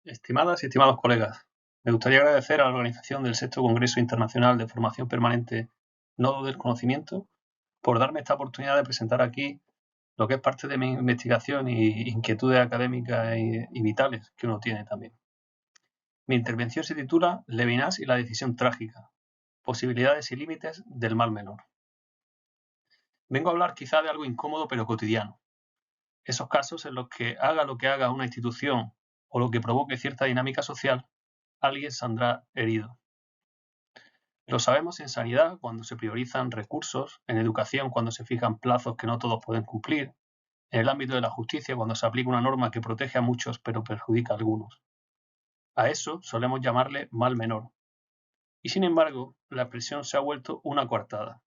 Estimadas y estimados colegas, me gustaría agradecer a la organización del Sexto Congreso Internacional de Formación Permanente Nodo del Conocimiento por darme esta oportunidad de presentar aquí lo que es parte de mi investigación y inquietudes académicas y vitales que uno tiene también. Mi intervención se titula Levinas y la decisión trágica, posibilidades y límites del mal menor. Vengo a hablar quizá de algo incómodo pero cotidiano. Esos casos en los que haga lo que haga una institución o lo que provoque cierta dinámica social, alguien saldrá herido. Lo sabemos en sanidad cuando se priorizan recursos, en educación cuando se fijan plazos que no todos pueden cumplir, en el ámbito de la justicia cuando se aplica una norma que protege a muchos pero perjudica a algunos. A eso solemos llamarle mal menor. Y sin embargo, la expresión se ha vuelto una coartada.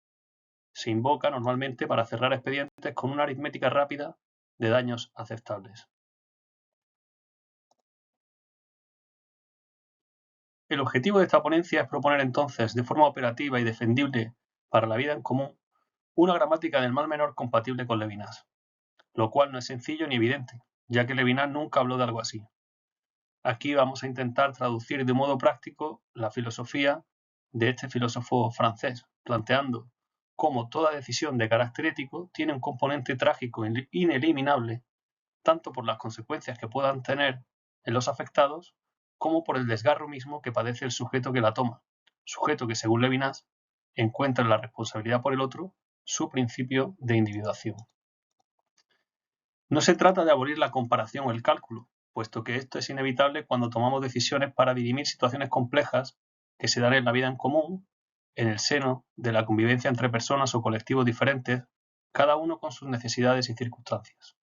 Se invoca normalmente para cerrar expedientes con una aritmética rápida de daños aceptables. El objetivo de esta ponencia es proponer entonces, de forma operativa y defendible para la vida en común, una gramática del mal menor compatible con Levinas, lo cual no es sencillo ni evidente, ya que Levinas nunca habló de algo así. Aquí vamos a intentar traducir de modo práctico la filosofía de este filósofo francés, planteando cómo toda decisión de carácter ético tiene un componente trágico ineliminable, tanto por las consecuencias que puedan tener en los afectados, como por el desgarro mismo que padece el sujeto que la toma, sujeto que, según Levinas, encuentra en la responsabilidad por el otro su principio de individuación. No se trata de abolir la comparación o el cálculo, puesto que esto es inevitable cuando tomamos decisiones para dirimir situaciones complejas que se dan en la vida en común, en el seno de la convivencia entre personas o colectivos diferentes, cada uno con sus necesidades y circunstancias.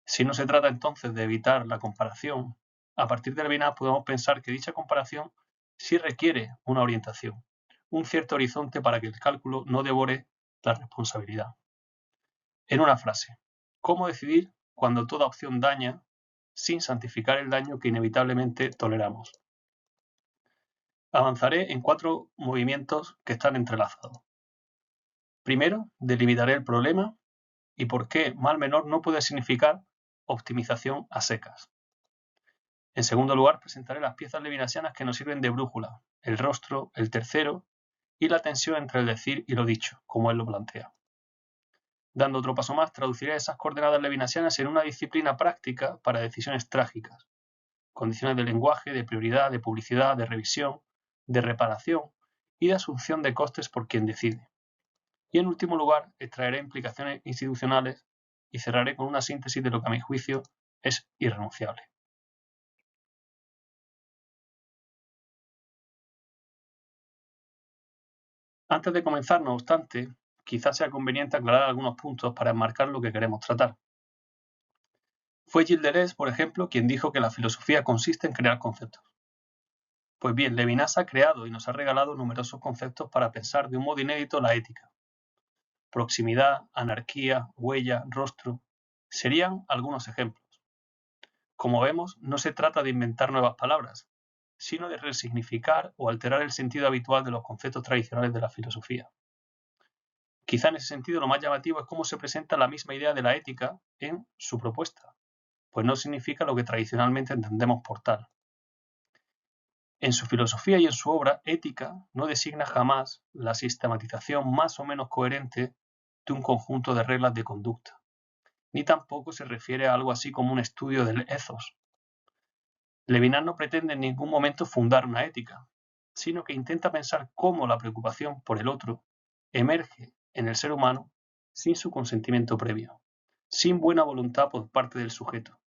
Si no se trata entonces de evitar la comparación, a partir de Levinas podemos pensar que dicha comparación sí requiere una orientación, un cierto horizonte para que el cálculo no devore la responsabilidad. En una frase, ¿cómo decidir cuando toda opción daña sin santificar el daño que inevitablemente toleramos? Avanzaré en 4 movimientos que están entrelazados. Primero, delimitaré el problema y por qué mal menor no puede significar optimización a secas. En segundo lugar, presentaré las piezas levinasianas que nos sirven de brújula, el rostro, el tercero y la tensión entre el decir y lo dicho, como él lo plantea. Dando otro paso más, traduciré esas coordenadas levinasianas en una disciplina práctica para decisiones trágicas, condiciones de lenguaje, de prioridad, de publicidad, de revisión, de reparación y de asunción de costes por quien decide. Y en último lugar, extraeré implicaciones institucionales y cerraré con una síntesis de lo que a mi juicio es irrenunciable. Antes de comenzar, no obstante, quizás sea conveniente aclarar algunos puntos para enmarcar lo que queremos tratar. Fue Gilles Deleuze, por ejemplo, quien dijo que la filosofía consiste en crear conceptos. Pues bien, Levinas ha creado y nos ha regalado numerosos conceptos para pensar de un modo inédito la ética. Proximidad, anarquía, huella, rostro, serían algunos ejemplos. Como vemos, no se trata de inventar nuevas palabras, sino de resignificar o alterar el sentido habitual de los conceptos tradicionales de la filosofía. Quizá en ese sentido lo más llamativo es cómo se presenta la misma idea de la ética en su propuesta, pues no significa lo que tradicionalmente entendemos por tal. En su filosofía y en su obra, ética no designa jamás la sistematización más o menos coherente de un conjunto de reglas de conducta, ni tampoco se refiere a algo así como un estudio del ethos. Levinas no pretende en ningún momento fundar una ética, sino que intenta pensar cómo la preocupación por el otro emerge en el ser humano sin su consentimiento previo, sin buena voluntad por parte del sujeto.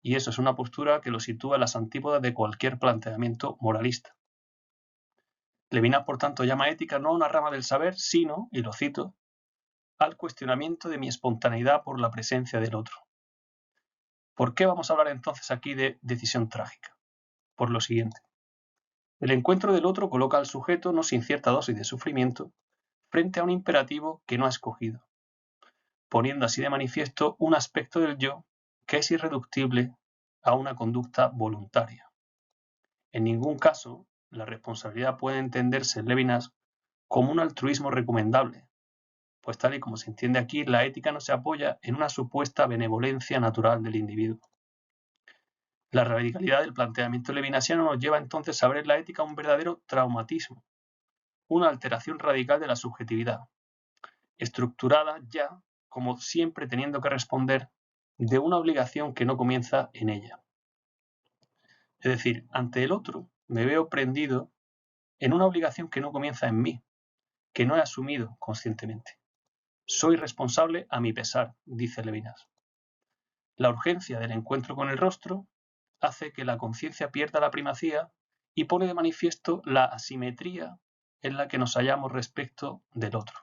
Y eso es una postura que lo sitúa en las antípodas de cualquier planteamiento moralista. Levinas, por tanto, llama ética no a una rama del saber, sino, y lo cito, al cuestionamiento de mi espontaneidad por la presencia del otro. ¿Por qué vamos a hablar entonces aquí de decisión trágica? Por lo siguiente. El encuentro del otro coloca al sujeto, no sin cierta dosis de sufrimiento, frente a un imperativo que no ha escogido, poniendo así de manifiesto un aspecto del yo que es irreductible a una conducta voluntaria. En ningún caso, la responsabilidad puede entenderse en Levinas como un altruismo recomendable, pues tal y como se entiende aquí, la ética no se apoya en una supuesta benevolencia natural del individuo. La radicalidad del planteamiento levinasiano nos lleva entonces a ver en la ética un verdadero traumatismo, una alteración radical de la subjetividad, estructurada ya como siempre teniendo que responder de una obligación que no comienza en ella. Es decir, ante el otro me veo prendido en una obligación que no comienza en mí, que no he asumido conscientemente. Soy responsable a mi pesar, dice Levinas. La urgencia del encuentro con el rostro hace que la conciencia pierda la primacía y pone de manifiesto la asimetría en la que nos hallamos respecto del otro.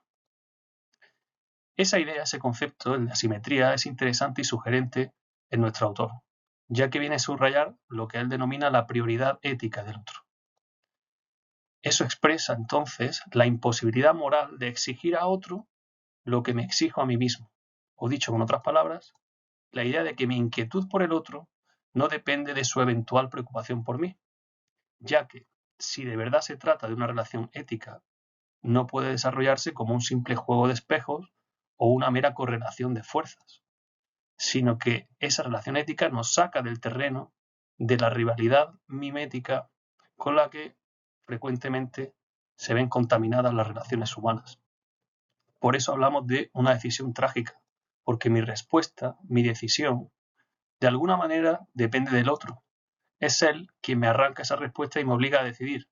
Esa idea, ese concepto, el de asimetría, es interesante y sugerente en nuestro autor, ya que viene a subrayar lo que él denomina la prioridad ética del otro. Eso expresa entonces la imposibilidad moral de exigir a otro lo que me exijo a mí mismo. O dicho con otras palabras, la idea de que mi inquietud por el otro no depende de su eventual preocupación por mí, ya que, si de verdad se trata de una relación ética, no puede desarrollarse como un simple juego de espejos o una mera correlación de fuerzas, sino que esa relación ética nos saca del terreno de la rivalidad mimética con la que frecuentemente se ven contaminadas las relaciones humanas. Por eso hablamos de una decisión trágica, porque mi respuesta, mi decisión, de alguna manera depende del otro. Es él quien me arranca esa respuesta y me obliga a decidir,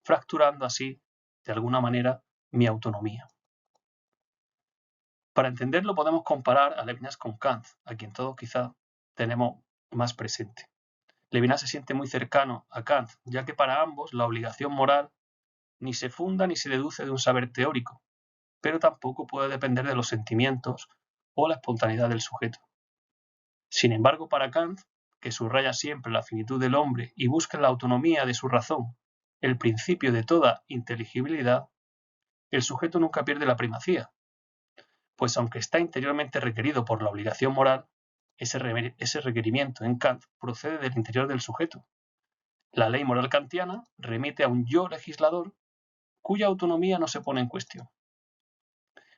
fracturando así, de alguna manera, mi autonomía. Para entenderlo podemos comparar a Levinas con Kant, a quien todos quizá tenemos más presente. Levinas se siente muy cercano a Kant, ya que para ambos la obligación moral ni se funda ni se deduce de un saber teórico, pero tampoco puede depender de los sentimientos o la espontaneidad del sujeto. Sin embargo, para Kant, que subraya siempre la finitud del hombre y busca en la autonomía de su razón el principio de toda inteligibilidad, el sujeto nunca pierde la primacía, pues aunque está interiormente requerido por la obligación moral, ese requerimiento en Kant procede del interior del sujeto. La ley moral kantiana remite a un yo legislador cuya autonomía no se pone en cuestión.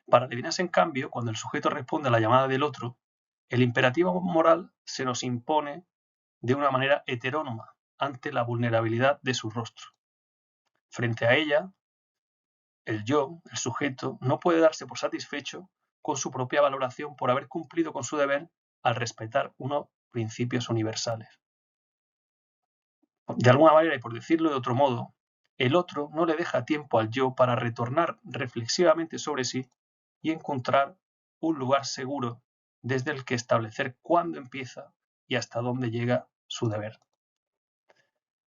Para Levinas, en cambio, cuando el sujeto responde a la llamada del otro, el imperativo moral se nos impone de una manera heterónoma ante la vulnerabilidad de su rostro. Frente a ella, el yo, el sujeto, no puede darse por satisfecho con su propia valoración por haber cumplido con su deber al respetar unos principios universales. De alguna manera, y por decirlo de otro modo, el otro no le deja tiempo al yo para retornar reflexivamente sobre sí y encontrar un lugar seguro desde el que establecer cuándo empieza y hasta dónde llega su deber.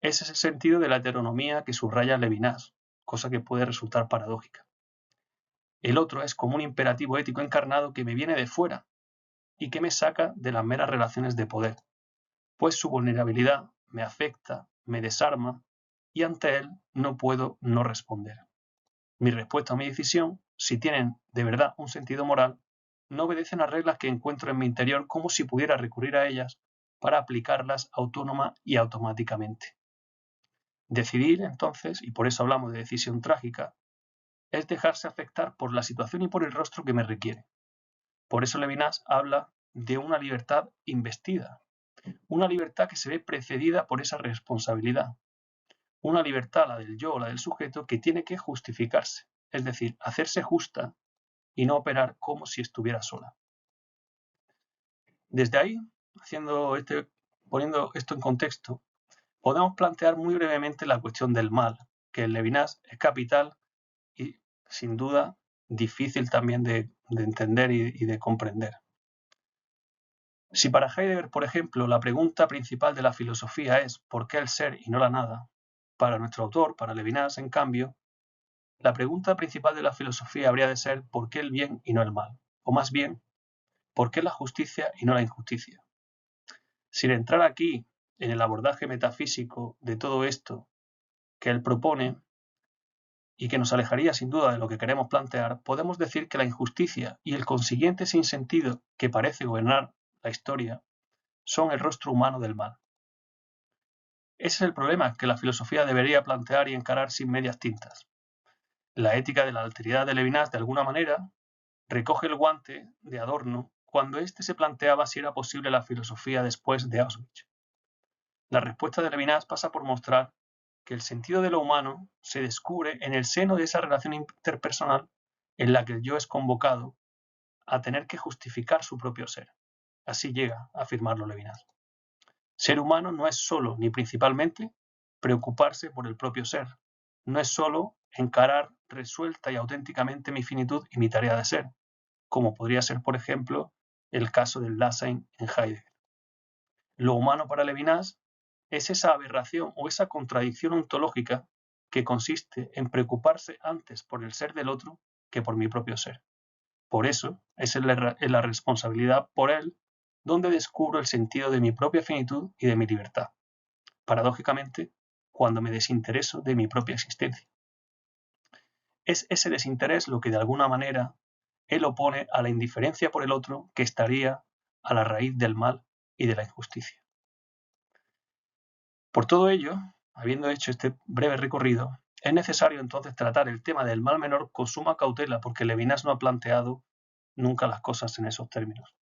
Ese es el sentido de la heteronomía que subraya Levinas, cosa que puede resultar paradójica. El otro es como un imperativo ético encarnado que me viene de fuera y que me saca de las meras relaciones de poder, pues su vulnerabilidad me afecta, me desarma y ante él no puedo no responder. Mi respuesta o mi decisión, si tienen de verdad un sentido moral, no obedecen a reglas que encuentro en mi interior como si pudiera recurrir a ellas para aplicarlas autónoma y automáticamente. Decidir, entonces, y por eso hablamos de decisión trágica, es dejarse afectar por la situación y por el rostro que me requiere. Por eso Levinas habla de una libertad investida, una libertad que se ve precedida por esa responsabilidad, una libertad, la del yo o la del sujeto, que tiene que justificarse, es decir, hacerse justa y no operar como si estuviera sola. Desde ahí, poniendo esto en contexto, podemos plantear muy brevemente la cuestión del mal, que en Levinas es capital y, sin duda, difícil también de entender y de comprender. Si para Heidegger, por ejemplo, la pregunta principal de la filosofía es ¿por qué el ser y no la nada? Para nuestro autor, para Levinas, en cambio, la pregunta principal de la filosofía habría de ser ¿por qué el bien y no el mal? O más bien, ¿por qué la justicia y no la injusticia? Sin entrar aquí en el abordaje metafísico de todo esto que él propone y que nos alejaría sin duda de lo que queremos plantear, podemos decir que la injusticia y el consiguiente sinsentido que parece gobernar la historia son el rostro humano del mal. Ese es el problema que la filosofía debería plantear y encarar sin medias tintas. La ética de la alteridad de Levinas, de alguna manera, recoge el guante de Adorno cuando éste se planteaba si era posible la filosofía después de Auschwitz. La respuesta de Levinas pasa por mostrar que el sentido de lo humano se descubre en el seno de esa relación interpersonal en la que el yo es convocado a tener que justificar su propio ser. Así llega a afirmarlo Levinas. Ser humano no es solo ni principalmente preocuparse por el propio ser, no es solo encarar resuelta y auténticamente mi finitud y mi tarea de ser, como podría ser, por ejemplo, el caso del Dasein en Heidegger. Lo humano para Levinas es esa aberración o esa contradicción ontológica que consiste en preocuparse antes por el ser del otro que por mi propio ser. Por eso es en la responsabilidad por él donde descubro el sentido de mi propia finitud y de mi libertad. Paradójicamente, cuando me desintereso de mi propia existencia. Es ese desinterés lo que de alguna manera él opone a la indiferencia por el otro que estaría a la raíz del mal y de la injusticia. Por todo ello, habiendo hecho este breve recorrido, es necesario entonces tratar el tema del mal menor con suma cautela porque Levinas no ha planteado nunca las cosas en esos términos.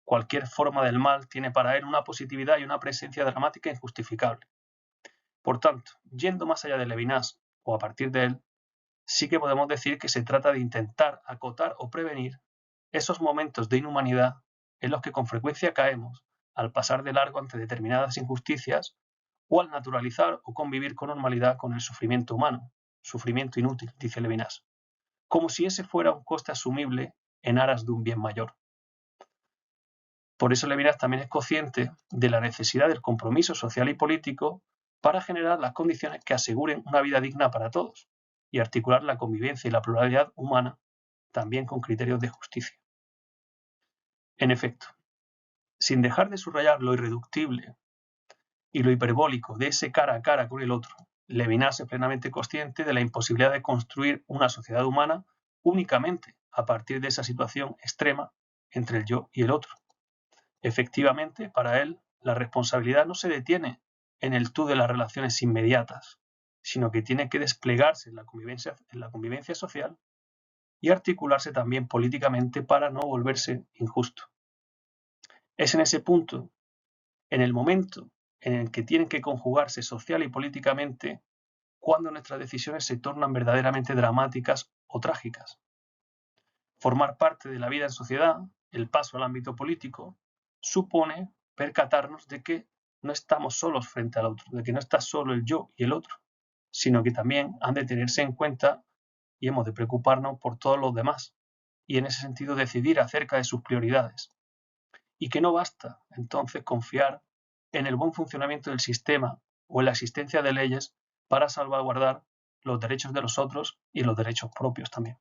Cualquier forma del mal tiene para él una positividad y una presencia dramática injustificable. Por tanto, yendo más allá de Levinas o a partir de él, sí que podemos decir que se trata de intentar acotar o prevenir esos momentos de inhumanidad en los que con frecuencia caemos al pasar de largo ante determinadas injusticias o al naturalizar o convivir con normalidad con el sufrimiento humano, sufrimiento inútil, dice Levinas, como si ese fuera un coste asumible en aras de un bien mayor. Por eso Levinas también es consciente de la necesidad del compromiso social y político para generar las condiciones que aseguren una vida digna para todos y articular la convivencia y la pluralidad humana también con criterios de justicia. En efecto, sin dejar de subrayar lo irreductible y lo hiperbólico de ese cara a cara con el otro, Levinas es plenamente consciente de la imposibilidad de construir una sociedad humana únicamente a partir de esa situación extrema entre el yo y el otro. Efectivamente, para él, la responsabilidad no se detiene en el tú de las relaciones inmediatas, sino que tiene que desplegarse en la convivencia social y articularse también políticamente para no volverse injusto. Es en ese punto, en el momento en el que tienen que conjugarse social y políticamente, cuando nuestras decisiones se tornan verdaderamente dramáticas o trágicas. Formar parte de la vida en sociedad, el paso al ámbito político, supone percatarnos de que no estamos solos frente al otro, de que no está solo el yo y el otro, sino que también han de tenerse en cuenta y hemos de preocuparnos por todos los demás y en ese sentido decidir acerca de sus prioridades. Y que no basta entonces confiar en el buen funcionamiento del sistema o en la existencia de leyes para salvaguardar los derechos de los otros y los derechos propios también.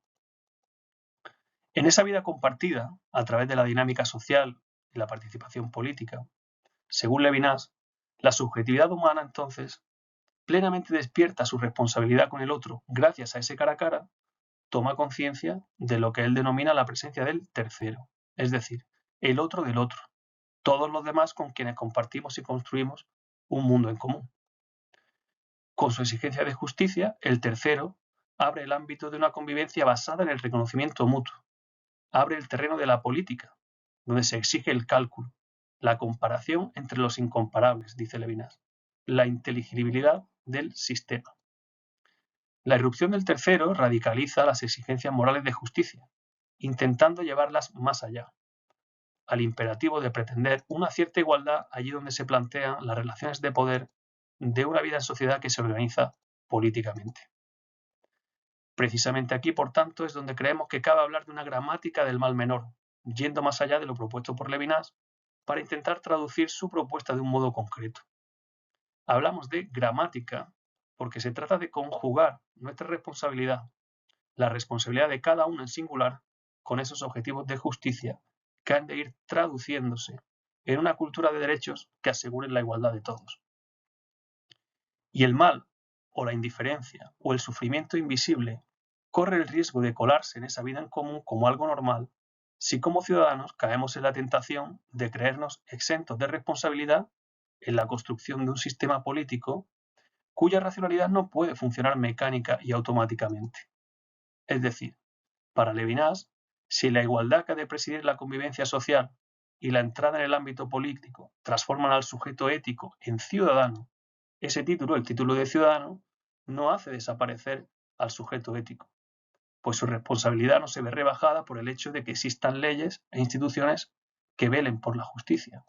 En esa vida compartida, a través de la dinámica social y la participación política, según Levinas, la subjetividad humana entonces, plenamente despierta su responsabilidad con el otro gracias a ese cara a cara, toma conciencia de lo que él denomina la presencia del tercero, es decir, el otro del otro, todos los demás con quienes compartimos y construimos un mundo en común. Con su exigencia de justicia, el tercero abre el ámbito de una convivencia basada en el reconocimiento mutuo, abre el terreno de la política, donde se exige el cálculo, la comparación entre los incomparables, dice Levinas, la inteligibilidad del sistema. La irrupción del tercero radicaliza las exigencias morales de justicia, intentando llevarlas más allá, al imperativo de pretender una cierta igualdad allí donde se plantean las relaciones de poder de una vida en sociedad que se organiza políticamente. Precisamente aquí, por tanto, es donde creemos que cabe hablar de una gramática del mal menor, yendo más allá de lo propuesto por Levinas, para intentar traducir su propuesta de un modo concreto. Hablamos de gramática porque se trata de conjugar nuestra responsabilidad, la responsabilidad de cada uno en singular, con esos objetivos de justicia que han de ir traduciéndose en una cultura de derechos que aseguren la igualdad de todos. Y el mal, o la indiferencia, o el sufrimiento invisible, corre el riesgo de colarse en esa vida en común como algo normal si como ciudadanos caemos en la tentación de creernos exentos de responsabilidad en la construcción de un sistema político cuya racionalidad no puede funcionar mecánica y automáticamente. Es decir, para Levinas, si la igualdad que ha de presidir la convivencia social y la entrada en el ámbito político transforman al sujeto ético en ciudadano, ese título, el título de ciudadano, no hace desaparecer al sujeto ético, pues su responsabilidad no se ve rebajada por el hecho de que existan leyes e instituciones que velen por la justicia.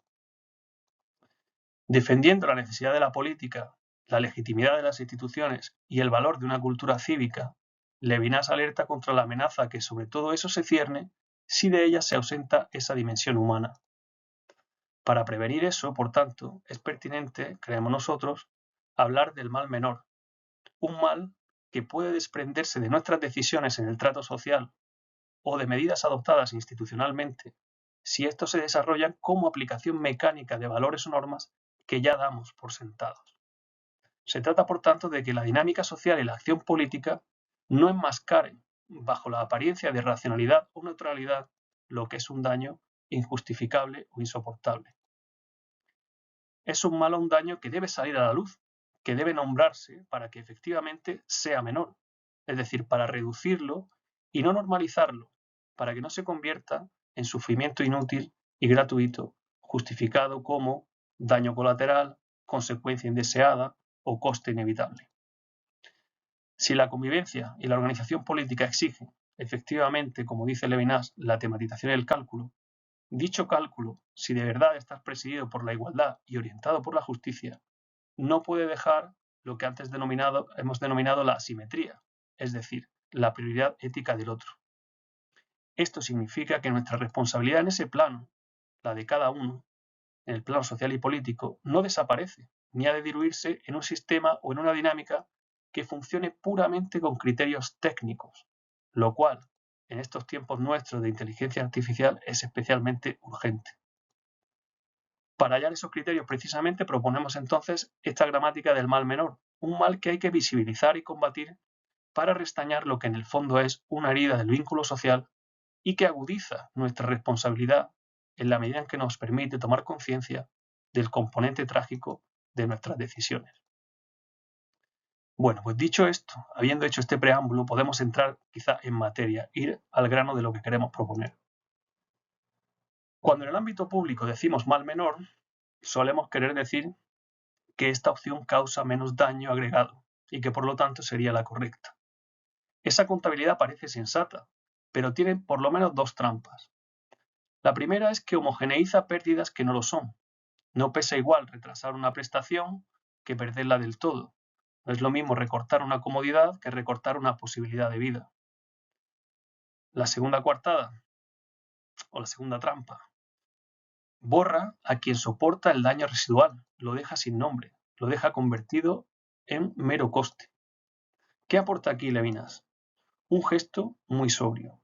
Defendiendo la necesidad de la política, la legitimidad de las instituciones y el valor de una cultura cívica, Levinas alerta contra la amenaza que sobre todo eso se cierne si de ella se ausenta esa dimensión humana. Para prevenir eso, por tanto, es pertinente, creemos nosotros, hablar del mal menor, un mal que puede desprenderse de nuestras decisiones en el trato social o de medidas adoptadas institucionalmente, si estos se desarrollan como aplicación mecánica de valores o normas que ya damos por sentados. Se trata, por tanto, de que la dinámica social y la acción política no enmascaren, bajo la apariencia de racionalidad o neutralidad, lo que es un daño injustificable o insoportable. Es un mal o un daño que debe salir a la luz, que debe nombrarse para que efectivamente sea menor, es decir, para reducirlo y no normalizarlo, para que no se convierta en sufrimiento inútil y gratuito, justificado como daño colateral, consecuencia indeseada o coste inevitable. Si la convivencia y la organización política exigen, efectivamente, como dice Levinas, la tematización y el cálculo, dicho cálculo, si de verdad está presidido por la igualdad y orientado por la justicia, no puede dejar lo que antes hemos denominado la asimetría, es decir, la prioridad ética del otro. Esto significa que nuestra responsabilidad en ese plano, la de cada uno, en el plano social y político, no desaparece, ni ha de diluirse en un sistema o en una dinámica que funcione puramente con criterios técnicos, lo cual, en estos tiempos nuestros de inteligencia artificial, es especialmente urgente. Para hallar esos criterios, precisamente, proponemos entonces esta gramática del mal menor, un mal que hay que visibilizar y combatir para restañar lo que en el fondo es una herida del vínculo social y que agudiza nuestra responsabilidad en la medida en que nos permite tomar conciencia del componente trágico de nuestras decisiones. Bueno, pues dicho esto, habiendo hecho este preámbulo, podemos entrar quizá en materia, ir al grano de lo que queremos proponer. Cuando en el ámbito público decimos mal menor, solemos querer decir que esta opción causa menos daño agregado y que por lo tanto sería la correcta. Esa contabilidad parece sensata, pero tiene por lo menos dos trampas. La primera es que homogeneiza pérdidas que no lo son. No pesa igual retrasar una prestación que perderla del todo. No es lo mismo recortar una comodidad que recortar una posibilidad de vida. La segunda coartada, o la segunda trampa, borra a quien soporta el daño residual, lo deja sin nombre, lo deja convertido en mero coste. ¿Qué aporta aquí Levinas? Un gesto muy sobrio.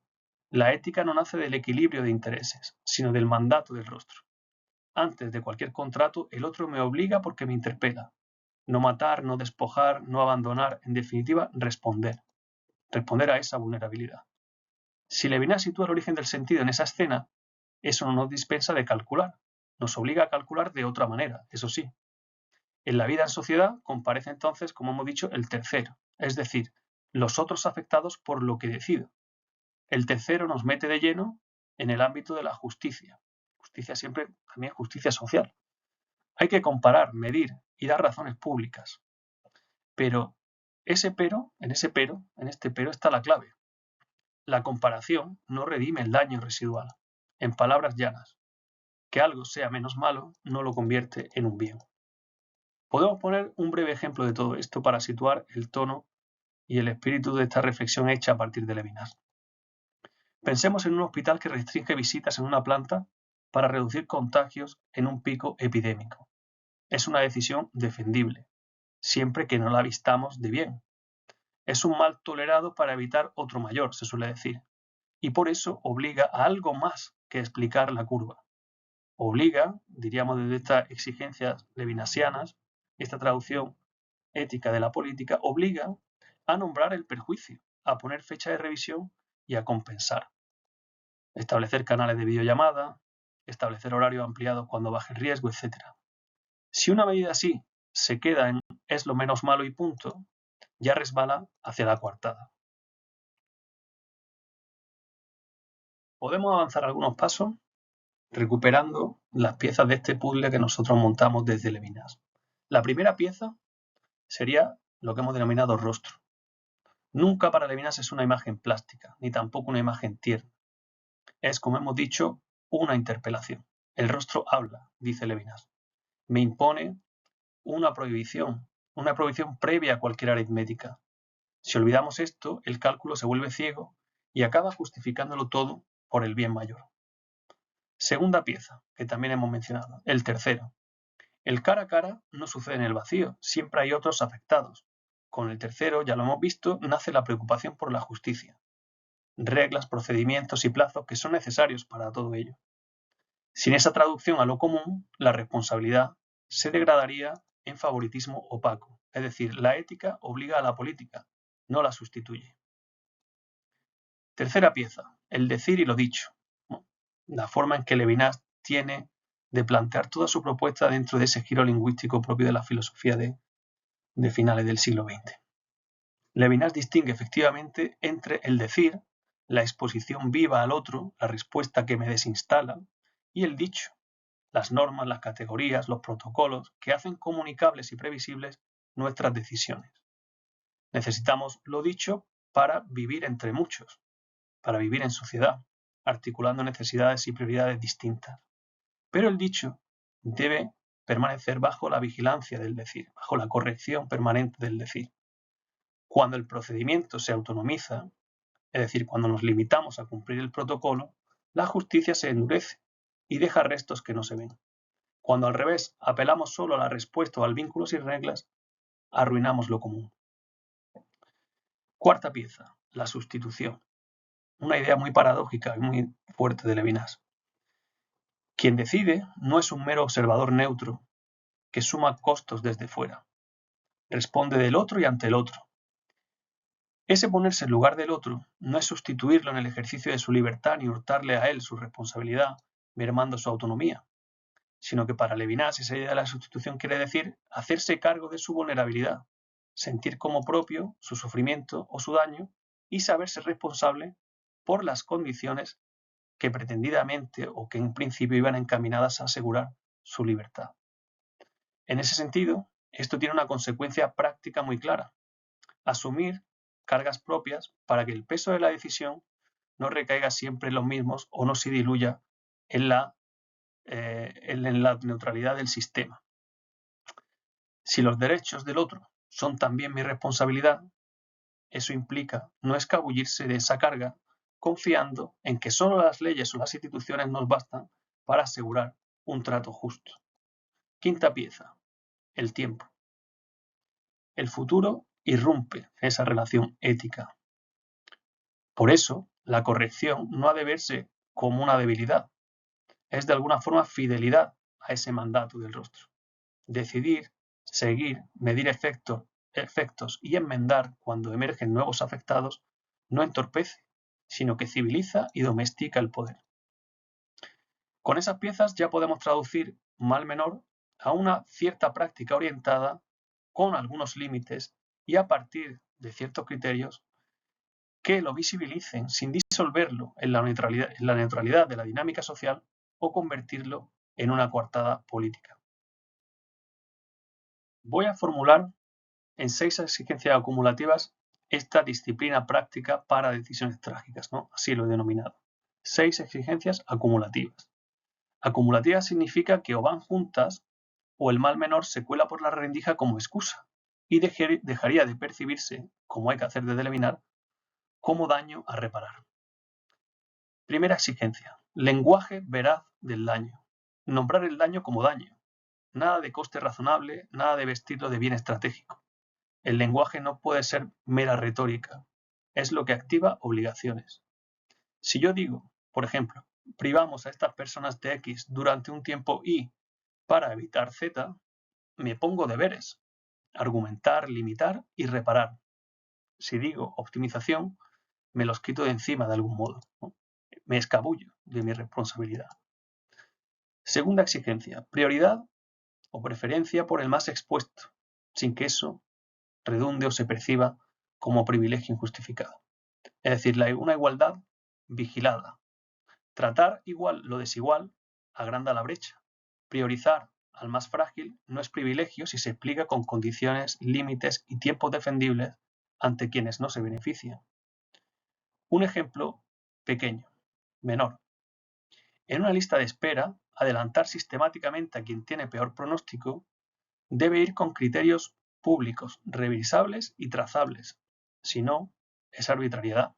La ética no nace del equilibrio de intereses, sino del mandato del rostro. Antes de cualquier contrato, el otro me obliga porque me interpela. No matar, no despojar, no abandonar, en definitiva, responder. Responder a esa vulnerabilidad. Si Levinas sitúa el origen del sentido en esa escena, eso no nos dispensa de calcular. Nos obliga a calcular de otra manera, eso sí. En la vida en sociedad comparece entonces, como hemos dicho, el tercero, es decir, los otros afectados por lo que decido. El tercero nos mete de lleno en el ámbito de la justicia. Justicia siempre, también justicia social. Hay que comparar, medir y dar razones públicas. Pero en este pero está la clave. La comparación no redime el daño residual. En palabras llanas, que algo sea menos malo no lo convierte en un bien. Podemos poner un breve ejemplo de todo esto para situar el tono y el espíritu de esta reflexión hecha a partir de Levinas. Pensemos en un hospital que restringe visitas en una planta para reducir contagios en un pico epidémico. Es una decisión defendible, siempre que no la vistamos de bien. Es un mal tolerado para evitar otro mayor, se suele decir, y por eso obliga a algo más que explicar la curva. Obliga, diríamos desde estas exigencias levinasianas, esta traducción ética de la política, obliga a nombrar el perjuicio, a poner fecha de revisión y a compensar. Establecer canales de videollamada, establecer horarios ampliados cuando baje el riesgo, etc. Si una medida así se queda en es lo menos malo y punto, ya resbala hacia la coartada. ¿Podemos avanzar algunos pasos? recuperando las piezas de este puzzle que nosotros montamos desde Levinas. La primera pieza sería lo que hemos denominado rostro. Nunca para Levinas es una imagen plástica, ni tampoco una imagen tierna. Es, como hemos dicho, una interpelación. El rostro habla, dice Levinas. Me impone una prohibición previa a cualquier aritmética. Si olvidamos esto, el cálculo se vuelve ciego y acaba justificándolo todo por el bien mayor. Segunda pieza, que también hemos mencionado, el tercero. El cara a cara no sucede en el vacío, siempre hay otros afectados. Con el tercero, ya lo hemos visto, nace la preocupación por la justicia. Reglas, procedimientos y plazos que son necesarios para todo ello. Sin esa traducción a lo común, la responsabilidad se degradaría en favoritismo opaco, es decir, la ética obliga a la política, no la sustituye. Tercera pieza, el decir y lo dicho. La forma en que Levinas tiene de plantear toda su propuesta dentro de ese giro lingüístico propio de la filosofía de finales del siglo XX. Levinas distingue efectivamente entre el decir, la exposición viva al otro, la respuesta que me desinstala, y el dicho, las normas, las categorías, los protocolos que hacen comunicables y previsibles nuestras decisiones. Necesitamos lo dicho para vivir entre muchos, para vivir en sociedad, articulando necesidades y prioridades distintas. Pero el dicho debe permanecer bajo la vigilancia del decir, bajo la corrección permanente del decir. Cuando el procedimiento se autonomiza, es decir, cuando nos limitamos a cumplir el protocolo, la justicia se endurece y deja restos que no se ven. Cuando al revés apelamos solo a la respuesta o al vínculo sin reglas, arruinamos lo común. Cuarta pieza, la sustitución. Una idea muy paradójica y muy fuerte de Levinas. Quien decide no es un mero observador neutro que suma costos desde fuera. Responde del otro y ante el otro. Ese ponerse en lugar del otro no es sustituirlo en el ejercicio de su libertad ni hurtarle a él su responsabilidad, mermando su autonomía, sino que para Levinas esa idea de la sustitución quiere decir hacerse cargo de su vulnerabilidad, sentir como propio su sufrimiento o su daño y saberse responsable por las condiciones que pretendidamente o que en principio iban encaminadas a asegurar su libertad. En ese sentido, esto tiene una consecuencia práctica muy clara: asumir cargas propias para que el peso de la decisión no recaiga siempre en los mismos o no se diluya en la neutralidad del sistema. Si los derechos del otro son también mi responsabilidad, eso implica no escabullirse de esa carga confiando en que solo las leyes o las instituciones nos bastan para asegurar un trato justo. Quinta pieza, el tiempo. El futuro irrumpe esa relación ética. Por eso, la corrección no ha de verse como una debilidad, es de alguna forma fidelidad a ese mandato del rostro. Decidir, seguir, medir efectos y enmendar cuando emergen nuevos afectados no entorpece, sino que civiliza y domestica el poder. Con esas piezas ya podemos traducir mal menor a una cierta práctica orientada con algunos límites y a partir de ciertos criterios que lo visibilicen sin disolverlo en la neutralidad de la dinámica social o convertirlo en una coartada política. Voy a formular en 6 exigencias acumulativas esta disciplina práctica para decisiones trágicas, ¿no? Así lo he denominado. 6 exigencias acumulativas. Acumulativa significa que o van juntas o el mal menor se cuela por la rendija como excusa y dejaría de percibirse, como hay que hacer desde Levinas, como daño a reparar. Primera exigencia: lenguaje veraz del daño. Nombrar el daño como daño. Nada de coste razonable, nada de vestirlo de bien estratégico. El lenguaje no puede ser mera retórica, es lo que activa obligaciones. Si yo digo, por ejemplo, privamos a estas personas de X durante un tiempo Y para evitar Z, me pongo deberes: argumentar, limitar y reparar. Si digo optimización, me los quito de encima de algún modo, ¿no? Me escabullo de mi responsabilidad. Segunda exigencia: prioridad o preferencia por el más expuesto, sin que eso redunde o se perciba como privilegio injustificado. Es decir, una igualdad vigilada. Tratar igual lo desigual agranda la brecha. Priorizar al más frágil no es privilegio si se explica con condiciones, límites y tiempos defendibles ante quienes no se benefician. Un ejemplo pequeño, menor. En una lista de espera, adelantar sistemáticamente a quien tiene peor pronóstico debe ir con criterios públicos, revisables y trazables. Si no, es arbitrariedad.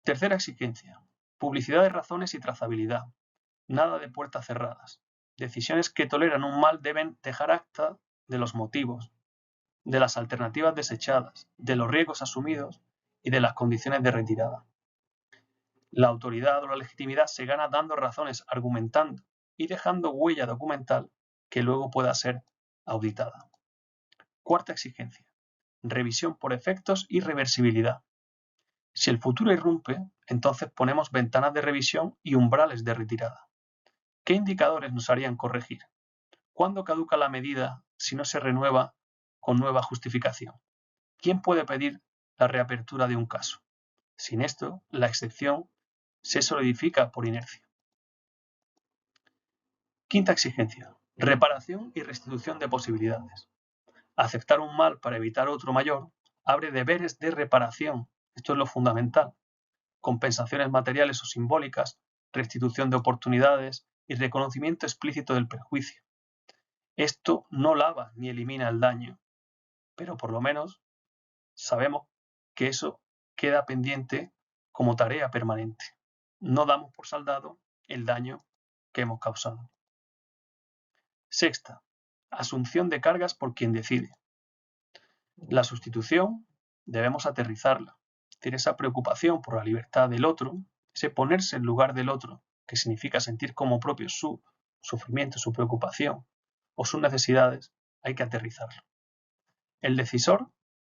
Tercera exigencia. Publicidad de razones y trazabilidad. Nada de puertas cerradas. Decisiones que toleran un mal deben dejar acta de los motivos, de las alternativas desechadas, de los riesgos asumidos y de las condiciones de retirada. La autoridad o la legitimidad se gana dando razones, argumentando y dejando huella documental que luego pueda ser auditada. Cuarta exigencia. Revisión por efectos y reversibilidad. Si el futuro irrumpe, entonces ponemos ventanas de revisión y umbrales de retirada. ¿Qué indicadores nos harían corregir? ¿Cuándo caduca la medida si no se renueva con nueva justificación? ¿Quién puede pedir la reapertura de un caso? Sin esto, la excepción se solidifica por inercia. Quinta exigencia. Reparación y restitución de posibilidades. Aceptar un mal para evitar otro mayor abre deberes de reparación. Esto es lo fundamental. Compensaciones materiales o simbólicas, restitución de oportunidades y reconocimiento explícito del perjuicio. Esto no lava ni elimina el daño, pero por lo menos sabemos que eso queda pendiente como tarea permanente. No damos por saldado el daño que hemos causado. Sexta, asunción de cargas por quien decide. La sustitución debemos aterrizarla. Es decir, esa preocupación por la libertad del otro, ese ponerse en lugar del otro, que significa sentir como propio su sufrimiento, su preocupación o sus necesidades, hay que aterrizarlo. El decisor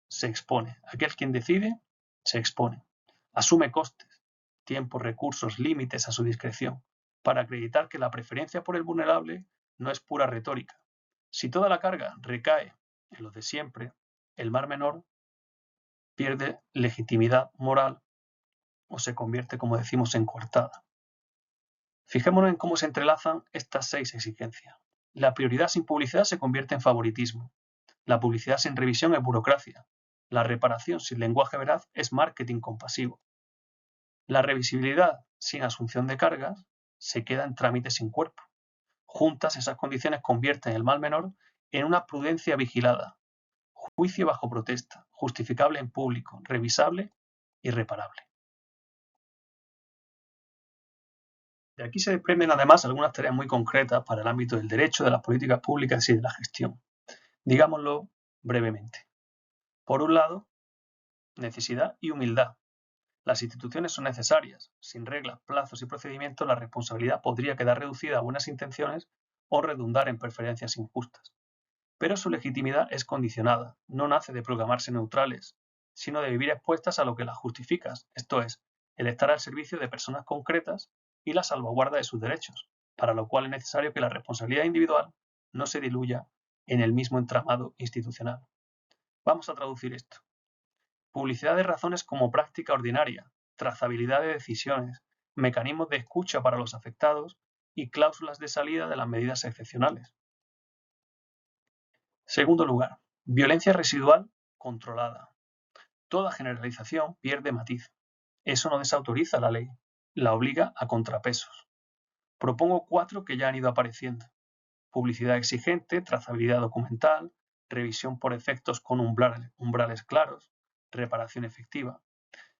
se expone. Aquel quien decide se expone. Asume costes, tiempos, recursos, límites a su discreción, para acreditar que la preferencia por el vulnerable no es pura retórica. Si toda la carga recae en los de siempre, el mal menor pierde legitimidad moral o se convierte, como decimos, en coartada. Fijémonos en cómo se entrelazan estas 6 exigencias. La prioridad sin publicidad se convierte en favoritismo. La publicidad sin revisión es burocracia. La reparación sin lenguaje veraz es marketing compasivo. La revisibilidad sin asunción de cargas se queda en trámite sin cuerpo. Juntas, esas condiciones convierten el mal menor en una prudencia vigilada, juicio bajo protesta, justificable en público, revisable y reparable. De aquí se desprenden además algunas tareas muy concretas para el ámbito del derecho, de las políticas públicas y de la gestión. Digámoslo brevemente. Por un lado, necesidad y humildad. Las instituciones son necesarias. Sin reglas, plazos y procedimientos, la responsabilidad podría quedar reducida a buenas intenciones o redundar en preferencias injustas. Pero su legitimidad es condicionada, no nace de proclamarse neutrales, sino de vivir expuestas a lo que las justifica, esto es, el estar al servicio de personas concretas y la salvaguarda de sus derechos, para lo cual es necesario que la responsabilidad individual no se diluya en el mismo entramado institucional. Vamos a traducir esto. Publicidad de razones como práctica ordinaria, trazabilidad de decisiones, mecanismos de escucha para los afectados y cláusulas de salida de las medidas excepcionales. Segundo lugar, violencia residual controlada. Toda generalización pierde matiz. Eso no desautoriza la ley, la obliga a contrapesos. Propongo 4 que ya han ido apareciendo. Publicidad exigente, trazabilidad documental, revisión por efectos con umbrales claros, reparación efectiva.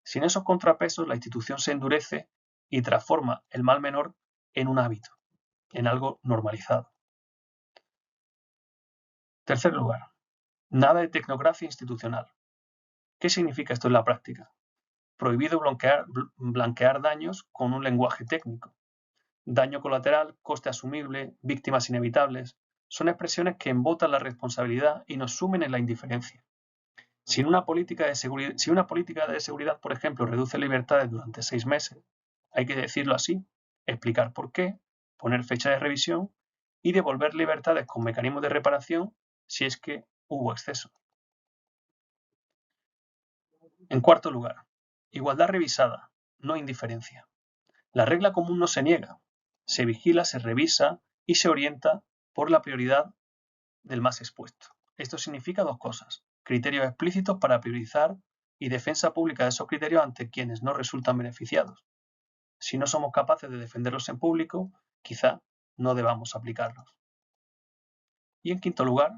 Sin esos contrapesos, la institución se endurece y transforma el mal menor en un hábito, en algo normalizado. Tercer lugar, nada de tecnocracia institucional. ¿Qué significa esto en la práctica? Prohibido blanquear daños con un lenguaje técnico. Daño colateral, coste asumible, víctimas inevitables, son expresiones que embotan la responsabilidad y nos sumen en la indiferencia. Si una política de seguridad, por ejemplo, reduce libertades durante 6 meses, hay que decirlo así, explicar por qué, poner fecha de revisión y devolver libertades con mecanismos de reparación si es que hubo exceso. En cuarto lugar, igualdad revisada, no indiferencia. La regla común no se niega, Se vigila, se revisa y se orienta por la prioridad del más expuesto. Esto significa dos cosas: criterios explícitos para priorizar y defensa pública de esos criterios ante quienes no resultan beneficiados. Si no somos capaces de defenderlos en público, quizá no debamos aplicarlos. Y en quinto lugar,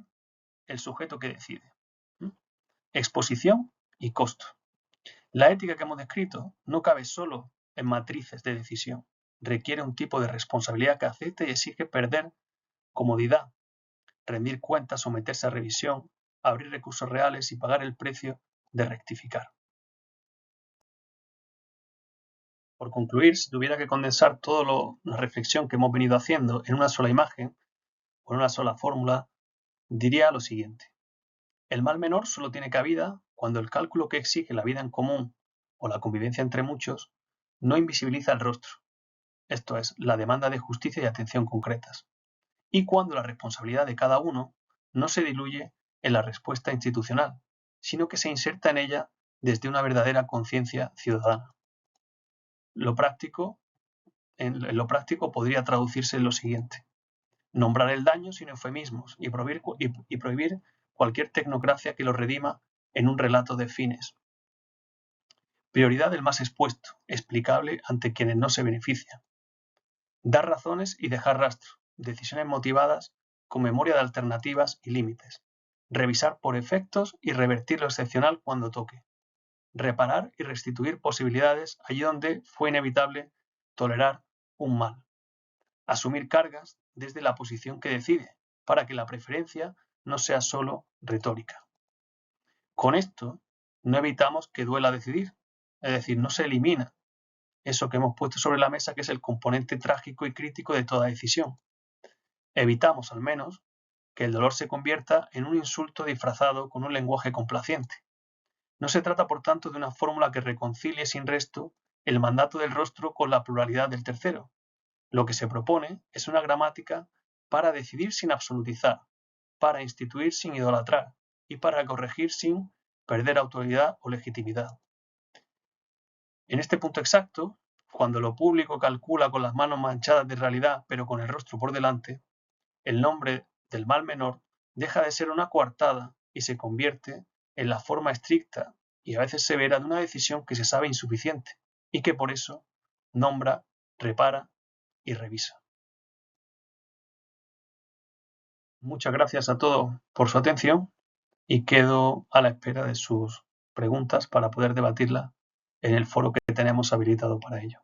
el sujeto que decide. Exposición y costo. La ética que hemos descrito no cabe solo en matrices de decisión. Requiere un tipo de responsabilidad que acepte y exige perder comodidad, rendir cuentas, someterse a revisión, abrir recursos reales y pagar el precio de rectificar. Por concluir, si tuviera que condensar toda la reflexión que hemos venido haciendo en una sola imagen o en una sola fórmula, diría lo siguiente. El mal menor solo tiene cabida cuando el cálculo que exige la vida en común o la convivencia entre muchos no invisibiliza el rostro, esto es, la demanda de justicia y atención concretas, y cuando la responsabilidad de cada uno no se diluye en la respuesta institucional, sino que se inserta en ella desde una verdadera conciencia ciudadana. En lo práctico podría traducirse en lo siguiente: nombrar el daño sin eufemismos y prohibir cualquier tecnocracia que lo redima en un relato de fines. Prioridad del más expuesto, explicable ante quienes no se benefician. Dar razones y dejar rastro, decisiones motivadas con memoria de alternativas y límites. Revisar por efectos y revertir lo excepcional cuando toque. Reparar y restituir posibilidades allí donde fue inevitable tolerar un mal. Asumir cargas desde la posición que decide, para que la preferencia no sea solo retórica. Con esto no evitamos que duela decidir, es decir, no se elimina eso que hemos puesto sobre la mesa, que es el componente trágico y crítico de toda decisión. Evitamos, al menos, que el dolor se convierta en un insulto disfrazado con un lenguaje complaciente. No se trata, por tanto, de una fórmula que reconcilie sin resto el mandato del rostro con la pluralidad del tercero. Lo que se propone es una gramática para decidir sin absolutizar, para instituir sin idolatrar y para corregir sin perder autoridad o legitimidad. En este punto exacto, cuando lo público calcula con las manos manchadas de realidad pero con el rostro por delante, el nombre del mal menor deja de ser una coartada y se convierte en la forma estricta y a veces severa de una decisión que se sabe insuficiente y que por eso nombra, repara y revisa. Muchas gracias a todos por su atención y quedo a la espera de sus preguntas para poder debatirlas en el foro que tenemos habilitado para ello.